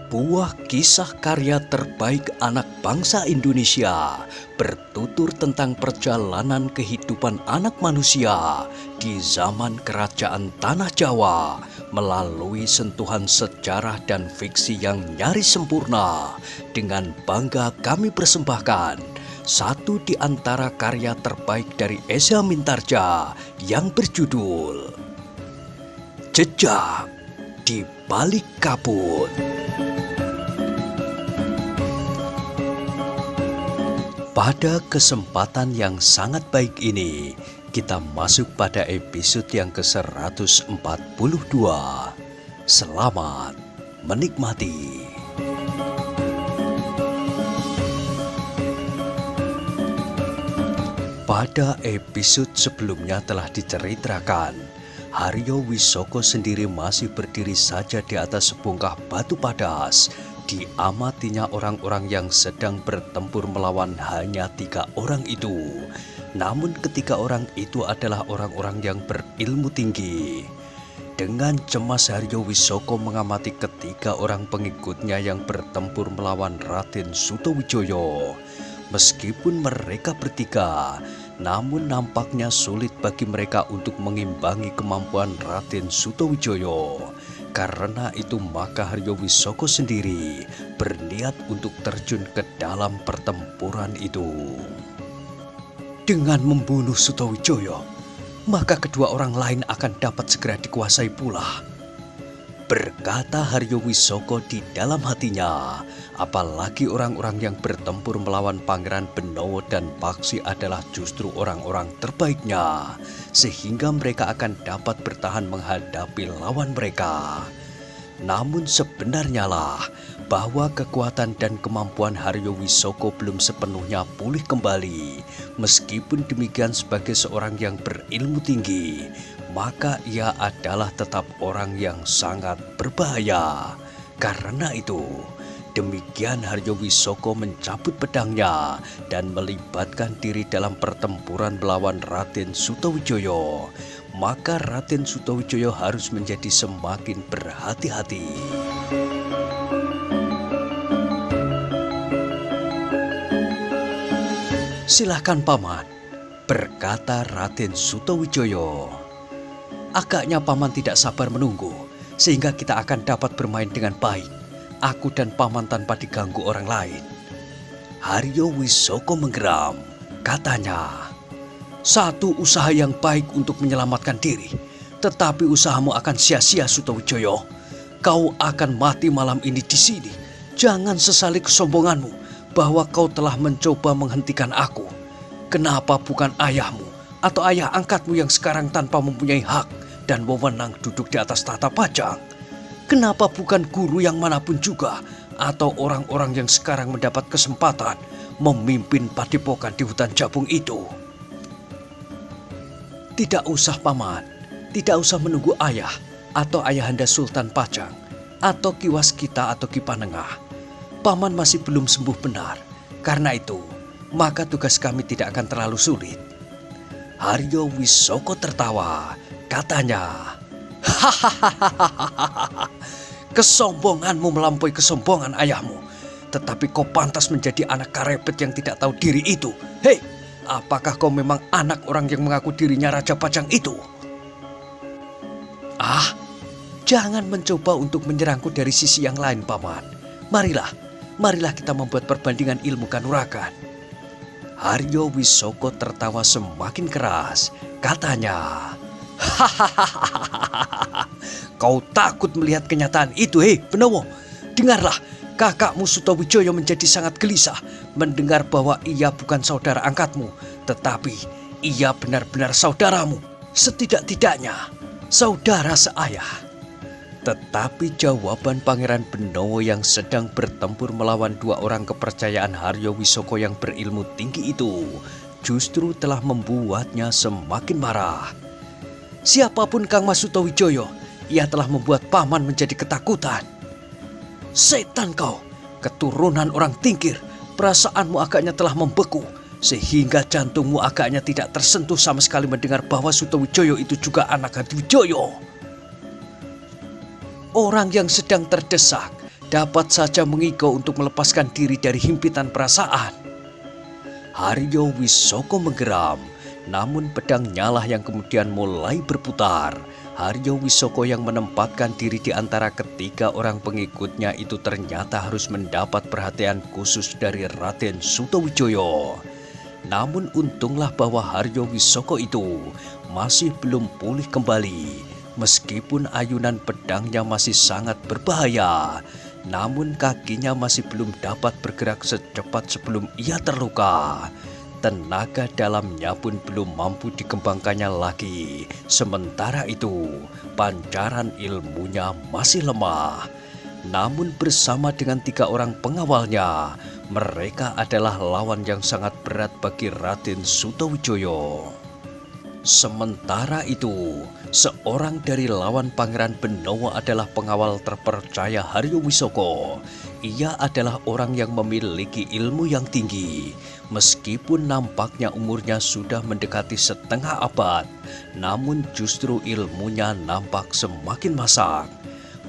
Sebuah kisah karya terbaik anak bangsa Indonesia bertutur tentang perjalanan kehidupan anak manusia di zaman kerajaan Tanah Jawa melalui sentuhan sejarah dan fiksi yang nyaris sempurna. Dengan bangga kami persembahkan satu di antara karya terbaik dari Esa Mintarja yang berjudul Jejak di Balik Kabut. Pada kesempatan yang sangat baik ini, kita masuk pada episode yang ke-142. Selamat menikmati. Pada episode sebelumnya telah diceritakan, Haryo Wisoko sendiri masih berdiri saja di atas sebongkah batu padas. Diamatinya orang-orang yang sedang bertempur melawan hanya 3 orang itu. Namun ketiga orang itu adalah orang-orang yang berilmu tinggi. Dengan cemas Haryo Wisoko mengamati ketiga orang pengikutnya yang bertempur melawan Raden Sutawijaya. Meskipun mereka bertiga, namun nampaknya sulit bagi mereka untuk mengimbangi kemampuan Raden Sutawijaya. Karena itu maka Haryo Wisoko sendiri berniat untuk terjun ke dalam pertempuran itu. Dengan membunuh Sutawijaya, maka kedua orang lain akan dapat segera dikuasai pula, berkata Haryo Wisoko di dalam hatinya. Apalagi orang-orang yang bertempur melawan Pangeran Benowo dan Paksi adalah justru orang-orang terbaiknya, sehingga mereka akan dapat bertahan menghadapi lawan mereka. Namun sebenarnya lah bahwa kekuatan dan kemampuan Haryo Wisoko belum sepenuhnya pulih kembali. Meskipun demikian, sebagai seorang yang berilmu tinggi, maka ia adalah tetap orang yang sangat berbahaya. Karena itu, demikian Haryo Wisoko mencabut pedangnya dan melibatkan diri dalam pertempuran melawan Raden Sutawijaya. Maka Raden Sutawijaya harus menjadi semakin berhati-hati. Silahkan Paman, berkata Raden Sutawijaya. Agaknya Paman tidak sabar menunggu, sehingga kita akan dapat bermain dengan baik, aku dan Paman tanpa diganggu orang lain. Haryo Wisoko menggeram, katanya, satu usaha yang baik untuk menyelamatkan diri, tetapi usahamu akan sia-sia Sutawijaya. Kau akan mati malam ini di sini. Jangan sesali kesombonganmu bahwa kau telah mencoba menghentikan aku. Kenapa bukan ayahmu atau ayah angkatmu yang sekarang tanpa mempunyai hak dan wewenang duduk di atas tahta Pajang? Kenapa bukan guru yang manapun juga atau orang-orang yang sekarang mendapat kesempatan memimpin padepokan di hutan Jabung itu? Tidak usah Paman, tidak usah menunggu ayah atau ayahanda Sultan Pajang atau Ki Waskita atau Ki Panengah. Paman masih belum sembuh benar. Karena itu, maka tugas kami tidak akan terlalu sulit. Haryo Wisoko tertawa, katanya, hahaha, kesombonganmu melampaui kesombongan ayahmu. Tetapi kau pantas menjadi anak karepet yang tidak tahu diri itu. Hei, apakah kau memang anak orang yang mengaku dirinya Raja Pajang itu? Ah, jangan mencoba untuk menyerangku dari sisi yang lain, Paman. Marilah kita membuat perbandingan ilmu kanuragan. Haryo Wisoko tertawa semakin keras, katanya, hahaha, kau takut melihat kenyataan itu, hei Benowo. Dengarlah, kakakmu Sutawijaya menjadi sangat gelisah mendengar bahwa ia bukan saudara angkatmu, tetapi ia benar-benar saudaramu, setidak-tidaknya saudara seayah. Tetapi jawaban Pangeran Benowo yang sedang bertempur melawan 2 orang kepercayaan Haryo Wisoko yang berilmu tinggi itu justru telah membuatnya semakin marah. Siapapun Kang Mas Sutawijaya, ia telah membuat Paman menjadi ketakutan. Setan kau, keturunan orang tingkir, perasaanmu agaknya telah membeku, sehingga jantungmu agaknya tidak tersentuh sama sekali mendengar bahwa Sutawijaya itu juga anak Hadiwijaya. Orang yang sedang terdesak dapat saja mengigau untuk melepaskan diri dari himpitan perasaan. Haryo Wisoko menggeram, namun pedangnya lah yang kemudian mulai berputar. Haryo Wisoko yang menempatkan diri di antara ketiga orang pengikutnya itu ternyata harus mendapat perhatian khusus dari Raden Sutawijoyo. Namun untunglah bahwa Haryo Wisoko itu masih belum pulih kembali. Meskipun ayunan pedangnya masih sangat berbahaya, namun kakinya masih belum dapat bergerak secepat sebelum ia terluka. Tenaga dalamnya pun belum mampu dikembangkannya lagi. Sementara itu, pancaran ilmunya masih lemah. Namun bersama dengan 3 orang pengawalnya, mereka adalah lawan yang sangat berat bagi Raden Sutawijoyo. Sementara itu, seorang dari lawan Pangeran Benowo adalah pengawal terpercaya Haryo Wisoko. Ia adalah orang yang memiliki ilmu yang tinggi. Meskipun nampaknya umurnya sudah mendekati setengah abad, namun justru ilmunya nampak semakin masak.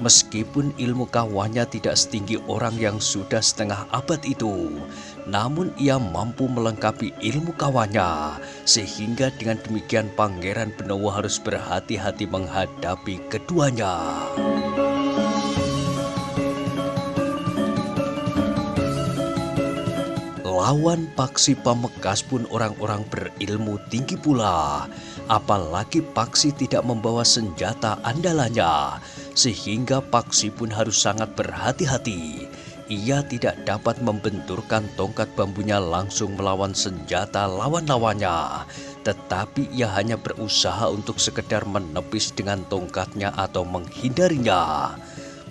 Meskipun ilmu kawannya tidak setinggi orang yang sudah setengah abad itu, namun ia mampu melengkapi ilmu kawannya, sehingga dengan demikian Pangeran Benowo harus berhati-hati menghadapi keduanya. Lawan Paksi Pamekasan pun orang-orang berilmu tinggi pula, apalagi Paksi tidak membawa senjata andalannya, sehingga Paksi pun harus sangat berhati-hati. Ia tidak dapat membenturkan tongkat bambunya langsung melawan senjata lawan-lawannya, tetapi ia hanya berusaha untuk sekedar menepis dengan tongkatnya atau menghindarinya.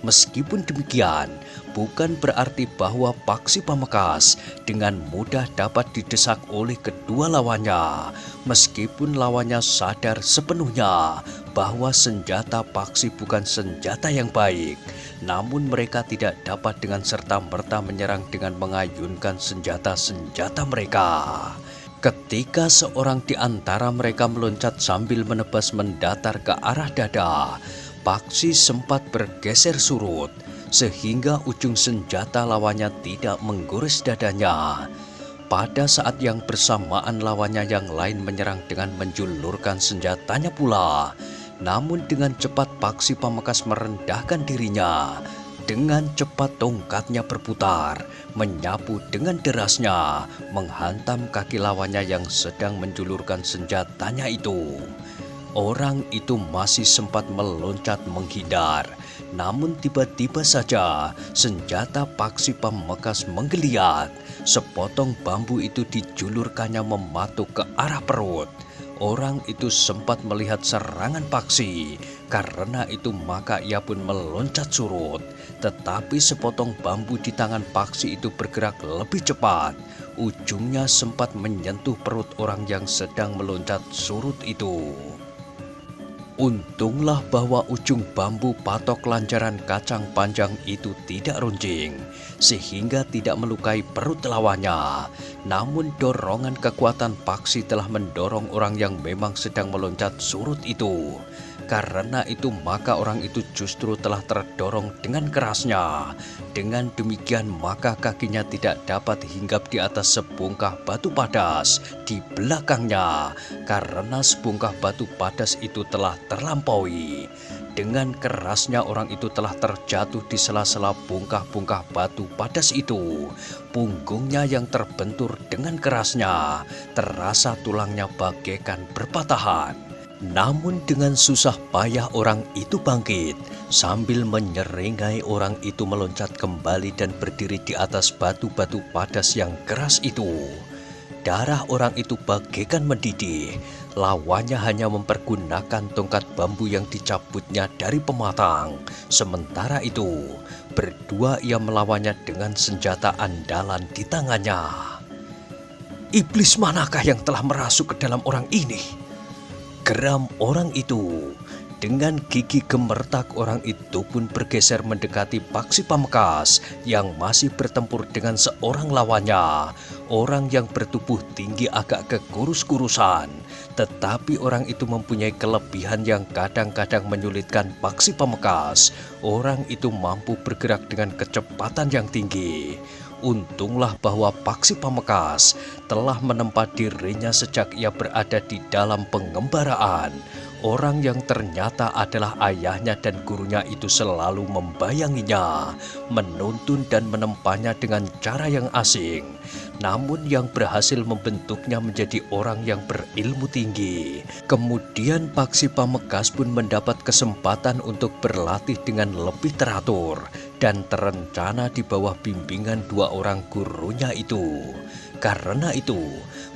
Meskipun demikian, bukan berarti bahwa Paksi Pamekasan dengan mudah dapat didesak oleh kedua lawannya. Meskipun lawannya sadar sepenuhnya bahwa senjata Paksi bukan senjata yang baik, namun mereka tidak dapat dengan serta-merta menyerang dengan mengayunkan senjata-senjata mereka. Ketika seorang di antara mereka meloncat sambil menebas mendatar ke arah dada, Paksi sempat bergeser surut, sehingga ujung senjata lawannya tidak menggores dadanya. Pada saat yang bersamaan lawannya yang lain menyerang dengan menjulurkan senjatanya pula. Namun dengan cepat Paksi Pamekasan merendahkan dirinya. Dengan cepat tongkatnya berputar, menyapu dengan derasnya, menghantam kaki lawannya yang sedang menjulurkan senjatanya itu. Orang itu masih sempat meloncat menghindar, namun tiba-tiba saja senjata Paksi Pamekasan menggeliat. Sepotong bambu itu dijulurkannya mematuk ke arah perut. Orang itu sempat melihat serangan Paksi, karena itu maka ia pun meloncat surut. Tetapi sepotong bambu di tangan Paksi itu bergerak lebih cepat. Ujungnya sempat menyentuh perut orang yang sedang meloncat surut itu. Untunglah bahwa ujung bambu patok lancaran kacang panjang itu tidak runcing, sehingga tidak melukai perut lawannya. Namun dorongan kekuatan Paksi telah mendorong orang yang memang sedang meloncat surut itu. Karena itu maka orang itu justru telah terdorong dengan kerasnya. Dengan demikian maka kakinya tidak dapat hinggap di atas sebongkah batu padas di belakangnya, karena sebongkah batu padas itu telah terlampaui. Dengan kerasnya orang itu telah terjatuh di sela-sela bongkah-bongkah batu padas itu. Punggungnya yang terbentur dengan kerasnya, terasa tulangnya bagaikan berpatahan. Namun dengan susah payah orang itu bangkit. Sambil menyeringai orang itu meloncat kembali dan berdiri di atas batu-batu padas yang keras itu. Darah orang itu bagaikan mendidih. Lawannya hanya mempergunakan tongkat bambu yang dicabutnya dari pematang. Sementara itu, berdua ia melawannya dengan senjata andalan di tangannya. Iblis manakah yang telah merasuk ke dalam orang ini? Geram orang itu. Dengan gigi gemertak orang itu pun bergeser mendekati Paksi Pamungkas yang masih bertempur dengan seorang lawannya. Orang yang bertubuh tinggi agak kekurus-kurusan. Tetapi orang itu mempunyai kelebihan yang kadang-kadang menyulitkan Paksi Pamungkas. Orang itu mampu bergerak dengan kecepatan yang tinggi. Untunglah bahwa Paksi Pamungkas telah menempa dirinya sejak ia berada di dalam pengembaraan. Orang yang ternyata adalah ayahnya dan gurunya itu selalu membayanginya, menuntun dan menempanya dengan cara yang asing. Namun yang berhasil membentuknya menjadi orang yang berilmu tinggi. Kemudian Paksi Pamungkas pun mendapat kesempatan untuk berlatih dengan lebih teratur dan terencana di bawah bimbingan dua orang gurunya itu. Karena itu,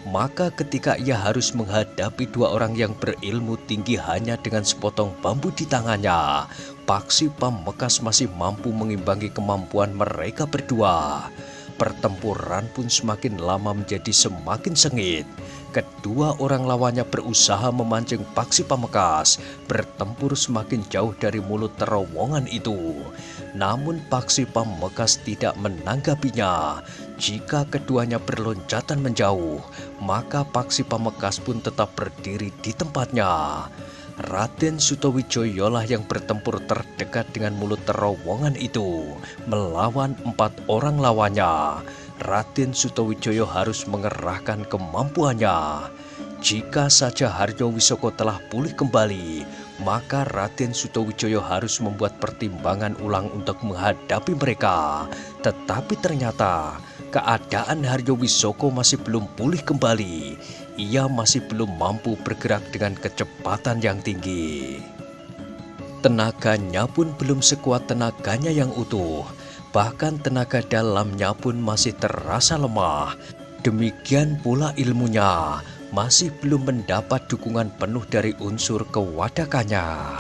maka ketika ia harus menghadapi dua orang yang berilmu tinggi hanya dengan sepotong bambu di tangannya, Paksi Pamungkas masih mampu mengimbangi kemampuan mereka berdua. Pertempuran pun semakin lama menjadi semakin sengit. Kedua orang lawannya berusaha memancing Paksi Pamungkas bertempur semakin jauh dari mulut terowongan itu. Namun Paksi Pamungkas tidak menanggapinya. Jika keduanya berloncatan menjauh, maka Paksi Pamungkas pun tetap berdiri di tempatnya. Raden Sutawijaya lah yang bertempur terdekat dengan mulut terowongan itu melawan 4 orang lawannya. Raden Sutawijaya harus mengerahkan kemampuannya. Jika saja Haryo Wisoko telah pulih kembali, maka Raden Sutawijaya harus membuat pertimbangan ulang untuk menghadapi mereka. Tetapi ternyata keadaan Haryo Wisoko masih belum pulih kembali. Ia masih belum mampu bergerak dengan kecepatan yang tinggi. Tenaganya pun belum sekuat tenaganya yang utuh. Bahkan tenaga dalamnya pun masih terasa lemah. Demikian pula ilmunya masih belum mendapat dukungan penuh dari unsur kewadakannya.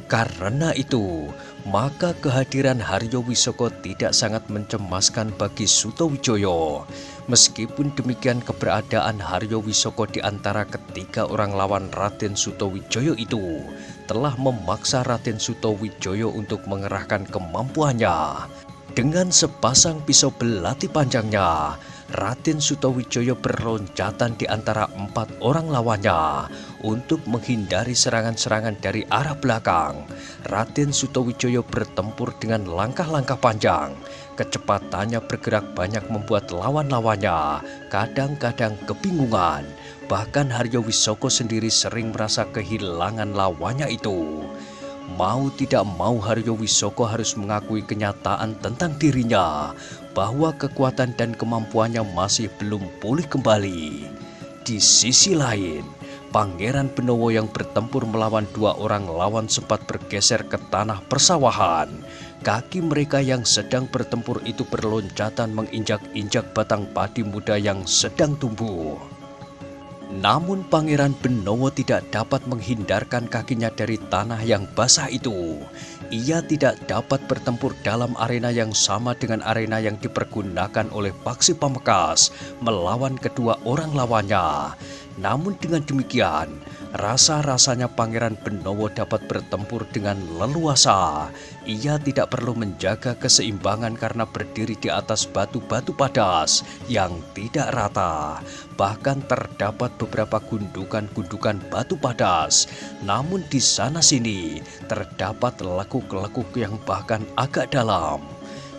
Karena itu, maka kehadiran Haryo Wisoko tidak sangat mencemaskan bagi Sutawijaya. Meskipun demikian, keberadaan Haryo Wisoko di antara ketiga orang lawan Raden Sutawijaya itu telah memaksa Raden Sutawijaya untuk mengerahkan kemampuannya. Dengan sepasang pisau belati panjangnya, Raden Sutawijaya berloncatan di antara 4 orang lawannya untuk menghindari serangan-serangan dari arah belakang. Raden Sutawijaya bertempur dengan langkah-langkah panjang. Kecepatannya bergerak banyak membuat lawan-lawannya kadang-kadang kebingungan. Bahkan Haryo Wisoko sendiri sering merasa kehilangan lawannya itu. Mau tidak mau Haryo Wisoko harus mengakui kenyataan tentang dirinya bahwa kekuatan dan kemampuannya masih belum pulih kembali. Di sisi lain, Pangeran Benowo yang bertempur melawan 2 orang lawan sempat bergeser ke tanah persawahan. Kaki mereka yang sedang bertempur itu berloncatan menginjak-injak batang padi muda yang sedang tumbuh. Namun Pangeran Benowo tidak dapat menghindarkan kakinya dari tanah yang basah itu. Ia tidak dapat bertempur dalam arena yang sama dengan arena yang dipergunakan oleh Paksi Pamungkas melawan kedua orang lawannya. Namun dengan demikian, rasa-rasanya Pangeran Benowo dapat bertempur dengan leluasa. Ia tidak perlu menjaga keseimbangan karena berdiri di atas batu-batu padas yang tidak rata. Bahkan terdapat beberapa gundukan-gundukan batu padas. Namun di sana-sini terdapat lekuk-lekuk yang bahkan agak dalam.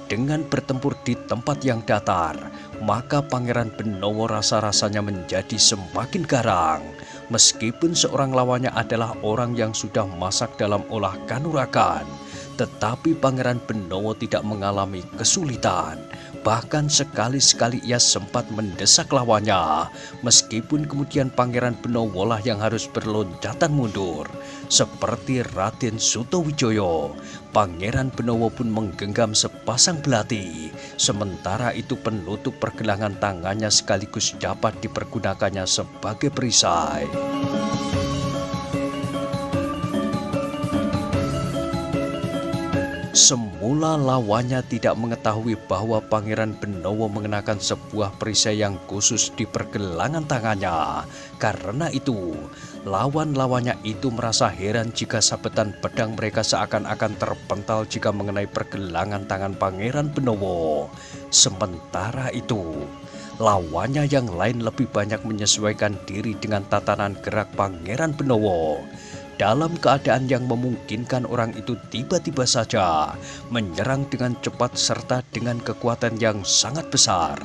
Dengan bertempur di tempat yang datar, maka Pangeran Benowo rasa-rasanya menjadi semakin garang. Meskipun seorang lawannya adalah orang yang sudah masak dalam olah kanuragan, tetapi Pangeran Benowo tidak mengalami kesulitan. Bahkan sekali-sekali ia sempat mendesak lawannya, meskipun kemudian Pangeran Benowo lah yang harus berloncatan mundur. Seperti Raden Sutawijaya, Pangeran Benowo pun menggenggam sepasang belati. Sementara itu penutup pergelangan tangannya sekaligus dapat dipergunakannya sebagai perisai. Semula lawannya tidak mengetahui bahwa Pangeran Benowo mengenakan sebuah perisai yang khusus di pergelangan tangannya. Karena itu, lawan-lawannya itu merasa heran jika sabetan pedang mereka seakan-akan terpental jika mengenai pergelangan tangan Pangeran Benowo. Sementara itu, lawannya yang lain lebih banyak menyesuaikan diri dengan tatanan gerak Pangeran Benowo. Dalam keadaan yang memungkinkan, orang itu tiba-tiba saja menyerang dengan cepat serta dengan kekuatan yang sangat besar.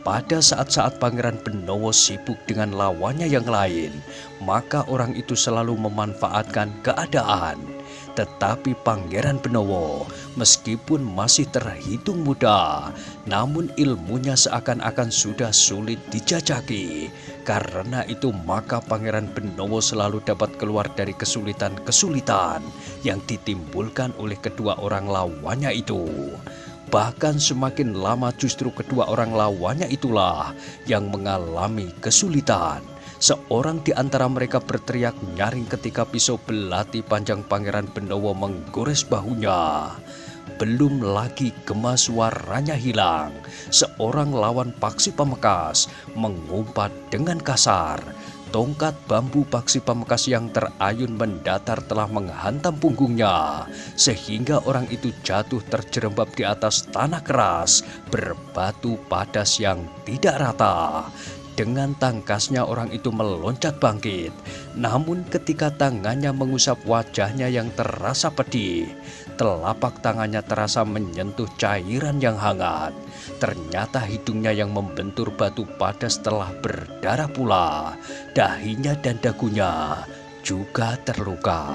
Pada saat-saat Pangeran Benowo sibuk dengan lawannya yang lain, maka orang itu selalu memanfaatkan keadaan. Tetapi Pangeran Benowo meskipun masih terhitung muda, namun ilmunya seakan-akan sudah sulit dijajaki. Karena itu maka Pangeran Benowo selalu dapat keluar dari kesulitan-kesulitan yang ditimbulkan oleh kedua orang lawannya itu. Bahkan semakin lama justru kedua orang lawannya itulah yang mengalami kesulitan. Seorang di antara mereka berteriak nyaring ketika pisau belati panjang Pangeran Benowo menggores bahunya. Belum lagi gema suaranya hilang, seorang lawan Paksi Pamekasan mengumpat dengan kasar. Tongkat bambu Paksi Pamekasan yang terayun mendatar telah menghantam punggungnya, sehingga orang itu jatuh terjerembab di atas tanah keras berbatu padas yang tidak rata. Dengan tangkasnya orang itu meloncat bangkit, namun ketika tangannya mengusap wajahnya yang terasa pedih, telapak tangannya terasa menyentuh cairan yang hangat. Ternyata hidungnya yang membentur batu padas telah berdarah pula. Dahinya dan dagunya juga terluka.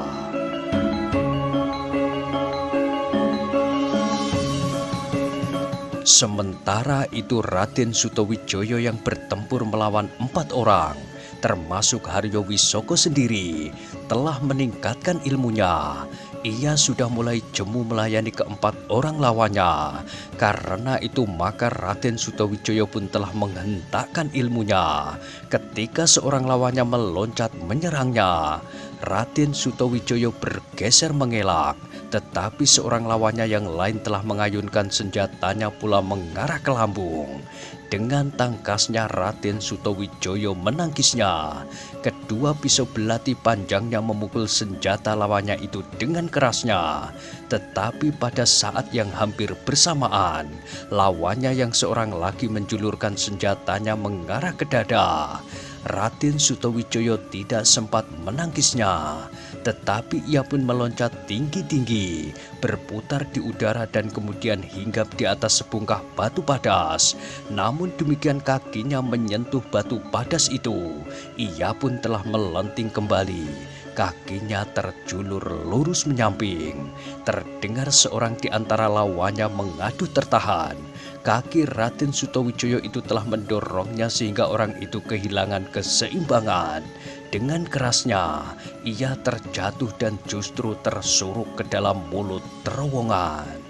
Sementara itu Raden Sutawijaya yang bertempur melawan 4 orang, termasuk Haryo Wisoko sendiri, telah meningkatkan ilmunya. Ia sudah mulai jemu melayani keempat orang lawannya. Karena itu maka Raden Sutawijaya pun telah menghentakkan ilmunya. Ketika seorang lawannya meloncat menyerangnya, Raden Sutawijaya bergeser mengelak. Tetapi seorang lawannya yang lain telah mengayunkan senjatanya pula mengarah ke lambung. Dengan tangkasnya Raden Sutawijaya menangkisnya. Kedua pisau belati panjangnya memukul senjata lawannya itu dengan kerasnya. Tetapi pada saat yang hampir bersamaan, lawannya yang seorang lagi menjulurkan senjatanya mengarah ke dada. Raden Sutawijaya tidak sempat menangkisnya, tetapi ia pun meloncat tinggi-tinggi, berputar di udara dan kemudian hinggap di atas sebongkah batu padas. Namun demikian kakinya menyentuh batu padas itu, ia pun telah melenting kembali. Kakinya terjulur lurus menyamping. Terdengar seorang di antara lawannya mengadu tertahan. Kaki Raden Sutawijaya itu telah mendorongnya sehingga orang itu kehilangan keseimbangan. Dengan kerasnya, ia terjatuh dan justru tersuruk ke dalam mulut terowongan.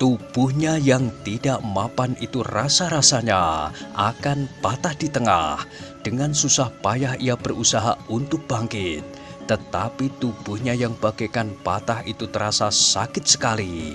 Tubuhnya yang tidak mapan itu rasa-rasanya akan patah di tengah. Dengan susah payah ia berusaha untuk bangkit. Tetapi tubuhnya yang bagaikan patah itu terasa sakit sekali.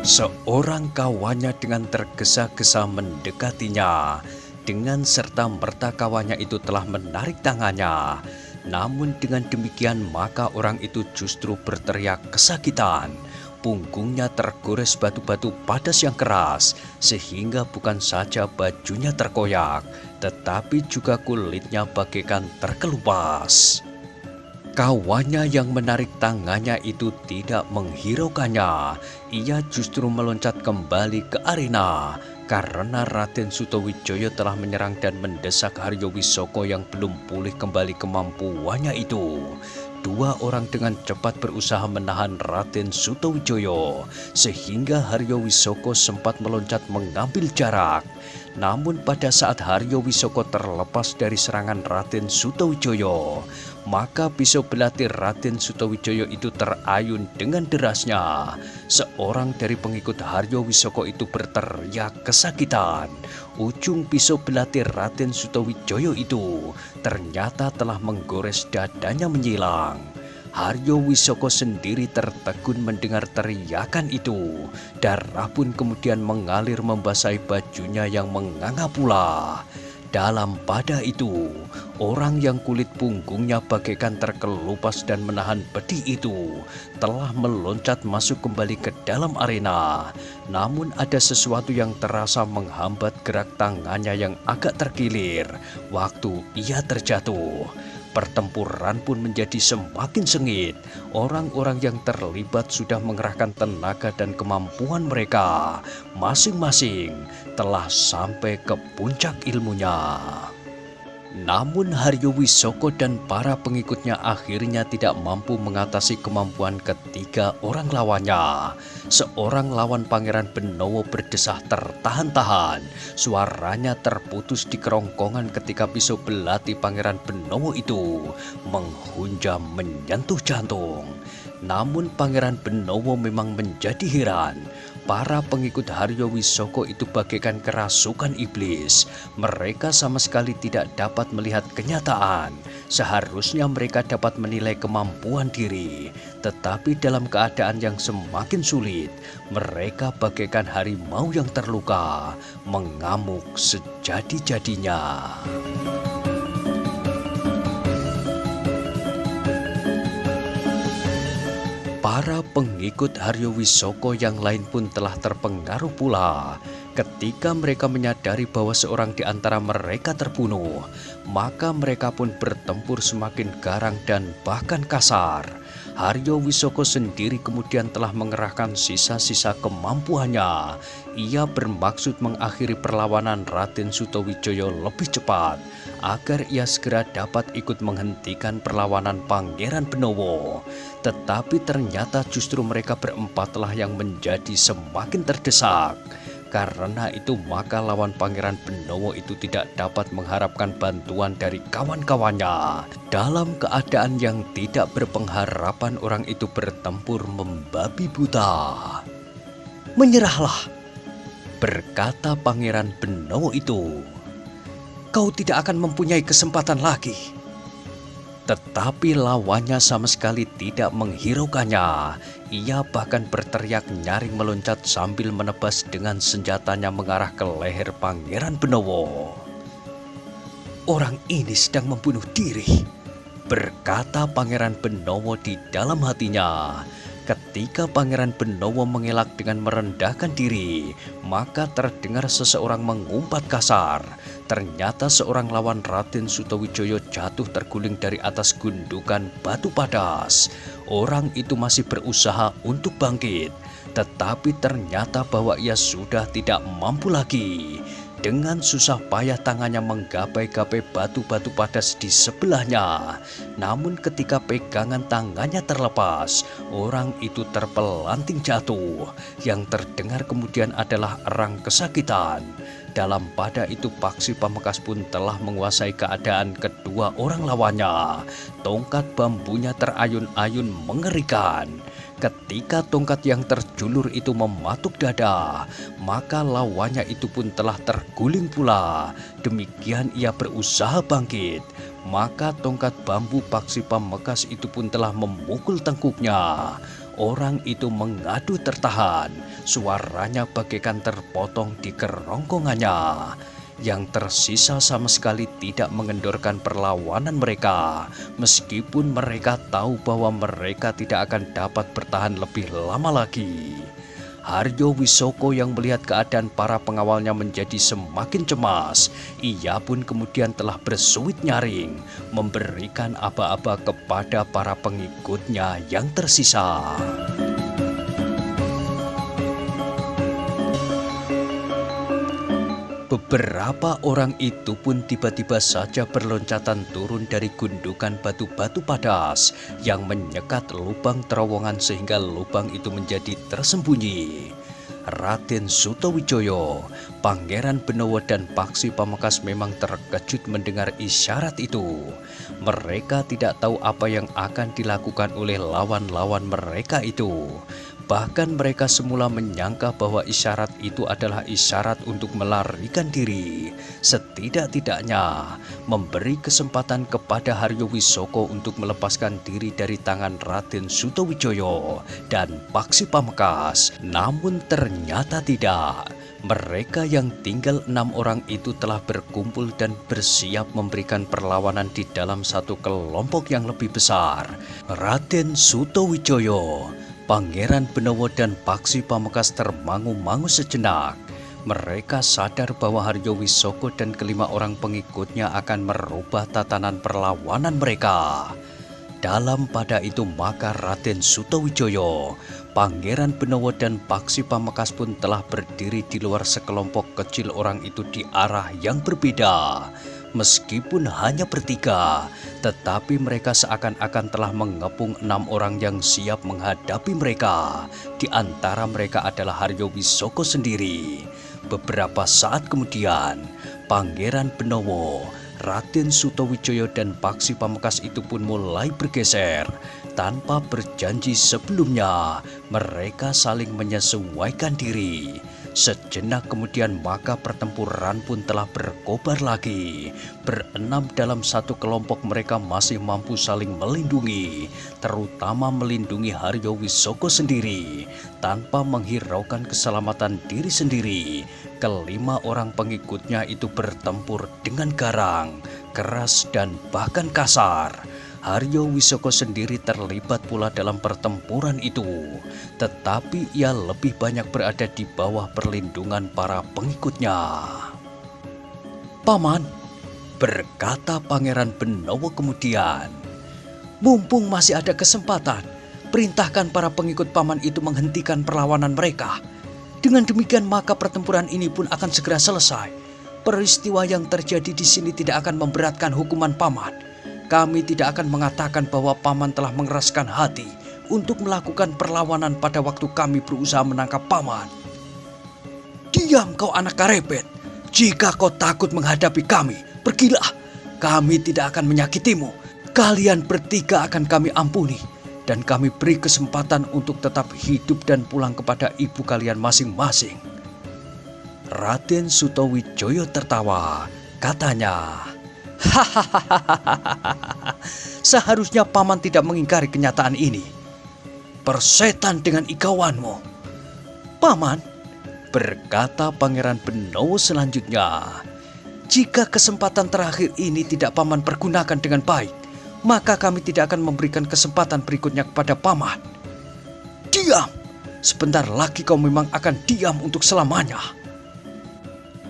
Seorang kawannya dengan tergesa-gesa mendekatinya. Dengan serta-merta kawannya itu telah menarik tangannya. Namun dengan demikian maka orang itu justru berteriak kesakitan. Punggungnya tergores batu-batu padas yang keras, sehingga bukan saja bajunya terkoyak, tetapi juga kulitnya bagaikan terkelupas. Kawannya yang menarik tangannya itu tidak menghiraukannya. Ia justru meloncat kembali ke arena. Karena Raden Sutawijaya telah menyerang dan mendesak Haryo Wisoko yang belum pulih kembali kemampuannya itu. Dua orang dengan cepat berusaha menahan Raden Sutawijaya, sehingga Haryo Wisoko sempat meloncat mengambil jarak. Namun pada saat Haryo Wisoko terlepas dari serangan Raden Sutawijaya, Maka pisau belati Raden Sutawijaya itu terayun dengan derasnya. Seorang dari pengikut Haryo Wisoko itu berteriak kesakitan. Ujung pisau belati Raden Sutawijaya itu ternyata telah menggores dadanya menyilang. Haryo Wisoko sendiri tertegun mendengar teriakan itu. Darah pun kemudian mengalir membasahi bajunya yang menganga pula. Dalam pada itu, orang yang kulit punggungnya bagaikan terkelupas dan menahan pedih itu telah meloncat masuk kembali ke dalam arena. Namun ada sesuatu yang terasa menghambat gerak tangannya yang agak terkilir waktu ia terjatuh. Pertempuran pun menjadi semakin sengit. Orang-orang yang terlibat sudah mengerahkan tenaga dan kemampuan mereka. Masing-masing telah sampai ke puncak ilmunya. Namun Haryo Wisoko dan para pengikutnya akhirnya tidak mampu mengatasi kemampuan ketiga orang lawannya. Seorang lawan Pangeran Benowo berdesah tertahan-tahan. Suaranya terputus di kerongkongan ketika pisau belati Pangeran Benowo itu menghunjam menyentuh jantung. Namun Pangeran Benowo memang menjadi heran. Para pengikut Haryo Wisoko itu bagaikan kerasukan iblis. Mereka sama sekali tidak dapat melihat kenyataan. Seharusnya mereka dapat menilai kemampuan diri. Tetapi dalam keadaan yang semakin sulit, mereka bagaikan harimau yang terluka, mengamuk sejadi-jadinya. Para pengikut Haryo Wisoko yang lain pun telah terpengaruh pula. Ketika mereka menyadari bahwa seorang di antara mereka terbunuh, maka mereka pun bertempur semakin garang dan bahkan kasar. Haryo Wisoko sendiri kemudian telah mengerahkan sisa-sisa kemampuannya. Ia bermaksud mengakhiri perlawanan Raden Sutawijaya lebih cepat, agar ia segera dapat ikut menghentikan perlawanan Pangeran Benowo. Tetapi ternyata justru mereka berempatlah yang menjadi semakin terdesak. Karena itu maka lawan Pangeran Benowo itu tidak dapat mengharapkan bantuan dari kawan-kawannya. Dalam keadaan yang tidak berpengharapan, orang itu bertempur membabi buta. "Menyerahlah," berkata Pangeran Benowo itu. "Kau tidak akan mempunyai kesempatan lagi." Tetapi lawannya sama sekali tidak menghiraukannya. Ia bahkan berteriak nyaring meloncat sambil menebas dengan senjatanya mengarah ke leher Pangeran Benowo. "Orang ini sedang membunuh diri," berkata Pangeran Benowo di dalam hatinya. Ketika Pangeran Benowo mengelak dengan merendahkan diri, maka terdengar seseorang mengumpat kasar. Ternyata seorang lawan Raden Sutawijaya jatuh terguling dari atas gundukan batu padas. Orang itu masih berusaha untuk bangkit, tetapi ternyata bahwa ia sudah tidak mampu lagi. Dengan susah payah tangannya menggapai-gapai batu-batu padas di sebelahnya. Namun ketika pegangan tangannya terlepas, orang itu terpelanting jatuh. Yang terdengar kemudian adalah erang kesakitan. Dalam pada itu Paksi Pamekasan pun telah menguasai keadaan kedua orang lawannya. Tongkat bambunya terayun-ayun mengerikan. Ketika tongkat yang terjulur itu mematuk dada, maka lawannya itu pun telah terguling pula. Demikian ia berusaha bangkit, maka tongkat bambu Paksi Pamekasan itu pun telah memukul tengkuknya. Orang itu mengadu tertahan, suaranya bagaikan terpotong di kerongkongannya. Yang tersisa sama sekali tidak mengendorkan perlawanan mereka, meskipun mereka tahu bahwa mereka tidak akan dapat bertahan lebih lama lagi. Haryo Wisoko yang melihat keadaan para pengawalnya menjadi semakin cemas. Ia pun kemudian telah bersuit nyaring, memberikan aba-aba kepada para pengikutnya yang tersisa. Beberapa orang itu pun tiba-tiba saja berloncatan turun dari gundukan batu-batu padas yang menyekat lubang terowongan sehingga lubang itu menjadi tersembunyi. Raden Sutawijaya, Pangeran Benawa dan Paksi Pamungkas memang terkejut mendengar isyarat itu. Mereka tidak tahu apa yang akan dilakukan oleh lawan-lawan mereka itu. Bahkan mereka semula menyangka bahwa isyarat itu adalah isyarat untuk melarikan diri. Setidak-tidaknya memberi kesempatan kepada Haryo Wisoko untuk melepaskan diri dari tangan Raden Sutawijaya dan Paksi Pamungkas. Namun ternyata tidak. Mereka yang tinggal 6 orang itu telah berkumpul dan bersiap memberikan perlawanan di dalam satu kelompok yang lebih besar. Raden Sutawijaya, Pangeran Benawa dan Paksi Pamungkas termangu-mangu sejenak. Mereka sadar bahwa Haryo Wisoko dan kelima orang pengikutnya akan merubah tatanan perlawanan mereka. Dalam pada itu maka Raden Sutawijaya, Pangeran Benawa dan Paksi Pamungkas pun telah berdiri di luar sekelompok kecil orang itu di arah yang berbeda. Meskipun hanya bertiga, tetapi mereka seakan-akan telah mengepung 6 orang yang siap menghadapi mereka. Di antara mereka adalah Haryo Wisoko sendiri. Beberapa saat kemudian, Pangeran Benawa, Raden Sutawijaya dan Paksi Pamungkas itu pun mulai bergeser. Tanpa berjanji sebelumnya, mereka saling menyesuaikan diri. Sejenak kemudian maka pertempuran pun telah berkobar lagi. Berenam dalam satu kelompok mereka masih mampu saling melindungi, terutama melindungi Haryo Wisoko sendiri. Tanpa menghiraukan keselamatan diri sendiri, kelima orang pengikutnya itu bertempur dengan garang, keras dan bahkan kasar. Haryo Wisoko sendiri terlibat pula dalam pertempuran itu, tetapi ia lebih banyak berada di bawah perlindungan para pengikutnya. "Paman," berkata Pangeran Benawa kemudian, "mumpung masih ada kesempatan, perintahkan para pengikut paman itu menghentikan perlawanan mereka. Dengan demikian maka pertempuran ini pun akan segera selesai. Peristiwa yang terjadi di sini tidak akan memberatkan hukuman paman. Kami tidak akan mengatakan bahwa paman telah mengeraskan hati untuk melakukan perlawanan pada waktu kami berusaha menangkap paman." "Diam kau anak karepet. Jika kau takut menghadapi kami, pergilah. Kami tidak akan menyakitimu. Kalian bertiga akan kami ampuni. Dan kami beri kesempatan untuk tetap hidup dan pulang kepada ibu kalian masing-masing." Raden Sutawijaya tertawa. Katanya, "Hahaha, seharusnya paman tidak mengingkari kenyataan ini. Persetan dengan ikauanmu." "Paman," berkata Pangeran Benawa selanjutnya, "jika kesempatan terakhir ini tidak paman pergunakan dengan baik, maka kami tidak akan memberikan kesempatan berikutnya kepada paman." "Diam! Sebentar lagi kau memang akan diam untuk selamanya."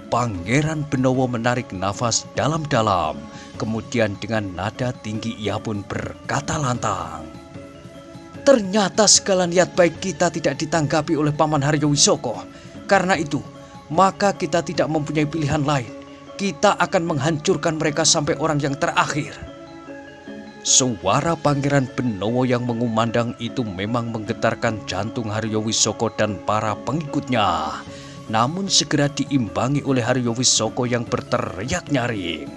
Pangeran Benawa menarik nafas dalam-dalam. Kemudian dengan nada tinggi ia pun berkata lantang, "Ternyata segala niat baik kita tidak ditanggapi oleh Paman Haryo Wisoko. Karena itu, maka kita tidak mempunyai pilihan lain. Kita akan menghancurkan mereka sampai orang yang terakhir." Suara Pangeran Benawa yang mengumandang itu memang menggetarkan jantung Haryo Wisoko dan para pengikutnya. Namun segera diimbangi oleh Haryo Wisoko yang berteriak nyaring,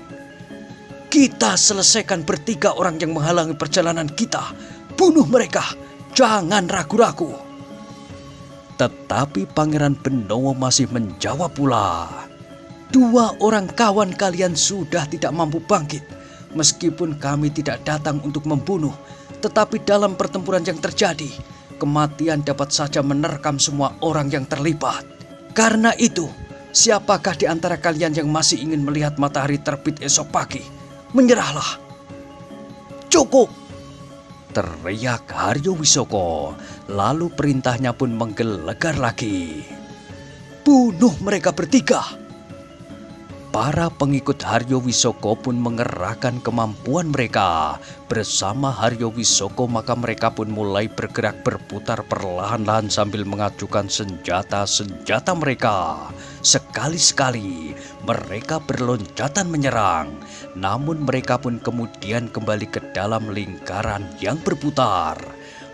"Kita selesaikan bertiga orang yang menghalangi perjalanan kita. Bunuh mereka, jangan ragu-ragu." Tetapi Pangeran Benawa masih menjawab pula, "2 orang kawan kalian sudah tidak mampu bangkit. Meskipun kami tidak datang untuk membunuh, tetapi dalam pertempuran yang terjadi, kematian dapat saja menerkam semua orang yang terlibat. Karena itu, siapakah di antara kalian yang masih ingin melihat matahari terbit esok pagi? Menyerahlah." "Cukup!" teriak Haryo Wisoko. Lalu perintahnya pun menggelegar lagi, "Bunuh mereka bertiga." Para pengikut Haryo Wisoko pun mengerahkan kemampuan mereka. Bersama Haryo Wisoko maka mereka pun mulai bergerak berputar perlahan-lahan sambil mengajukan senjata-senjata mereka. Sekali-sekali mereka berloncatan menyerang. Namun mereka pun kemudian kembali ke dalam lingkaran yang berputar.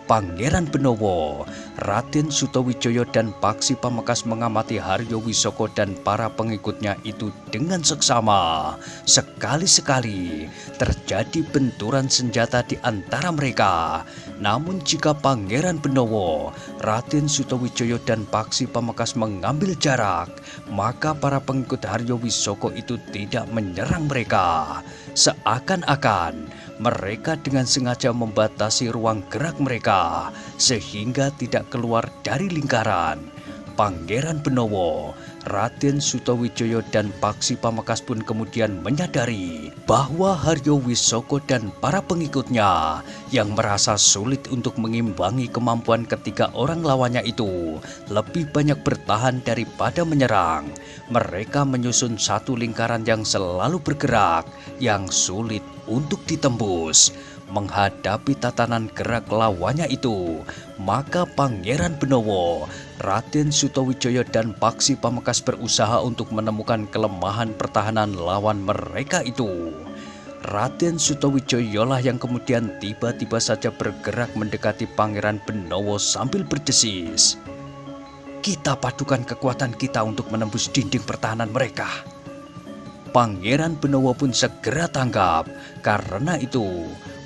Pangeran Benowo, Raden Sutawijaya dan Paksi Pamekas mengamati Haryo Wisoko dan para pengikutnya itu dengan seksama. Sekali-sekali terjadi benturan senjata di antara mereka. Namun jika Pangeran Benowo, Raden Sutawijaya dan Paksi Pamekas mengambil jarak, maka para pengikut Haryo Wisoko itu tidak menyerang mereka. Seakan-akan mereka dengan sengaja membatasi ruang gerak mereka sehingga tidak keluar dari lingkaran. Pangeran Benowo, Raden Sutawijaya dan Paksi Pamekas pun kemudian menyadari bahwa Haryo Wisoko dan para pengikutnya yang merasa sulit untuk mengimbangi kemampuan ketiga orang lawannya itu lebih banyak bertahan daripada menyerang. Mereka menyusun satu lingkaran yang selalu bergerak, yang sulit untuk ditembus. Menghadapi tatanan gerak lawannya itu, maka Pangeran Benowo, Raden Sutawijaya dan Paksi Pamekas berusaha untuk menemukan kelemahan pertahanan lawan mereka itu. Raden Sutawijaya lah yang kemudian tiba-tiba saja bergerak mendekati Pangeran Benowo sambil berdesis, "Kita padukan kekuatan kita untuk menembus dinding pertahanan mereka." Pangeran Benowo pun segera tanggap. Karena itu,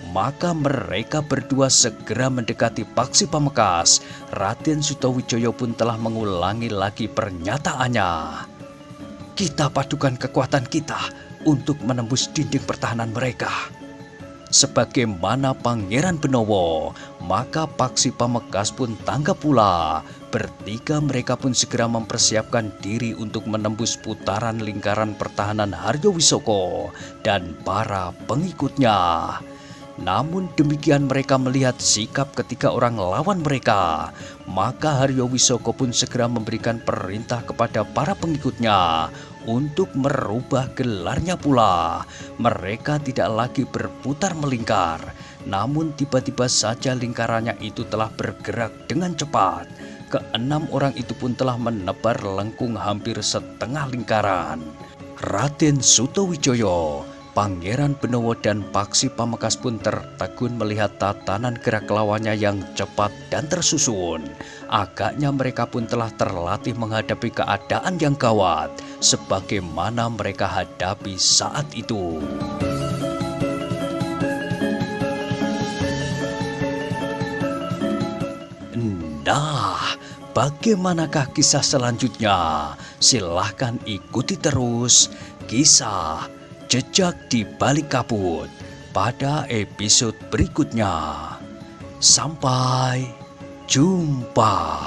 maka mereka berdua segera mendekati Paksi Pamekas. Raden Sutawijaya pun telah mengulangi lagi pernyataannya, "Kita padukan kekuatan kita untuk menembus dinding pertahanan mereka." Sebagaimana Pangeran Benowo, maka Paksi Pamekas pun tanggap pula. Bertiga mereka pun segera mempersiapkan diri untuk menembus putaran lingkaran pertahanan Haryo Wisoko dan para pengikutnya. Namun demikian mereka melihat sikap ketiga orang lawan mereka, maka Haryo Wisoko pun segera memberikan perintah kepada para pengikutnya untuk merubah gelarnya pula. Mereka tidak lagi berputar melingkar, namun tiba-tiba saja lingkarannya itu telah bergerak dengan cepat. Keenam orang itu pun telah menebar lengkung hampir setengah lingkaran. Raden Sutawijaya, Pangeran Benowo dan Paksi Pamekas pun tertegun melihat tatanan gerak lawannya yang cepat dan tersusun. Agaknya mereka pun telah terlatih menghadapi keadaan yang gawat sebagaimana mereka hadapi saat itu. Nah, bagaimanakah kisah selanjutnya? Silahkan ikuti terus kisah Jejak di Balik Kabut pada episode berikutnya. Sampai jumpa.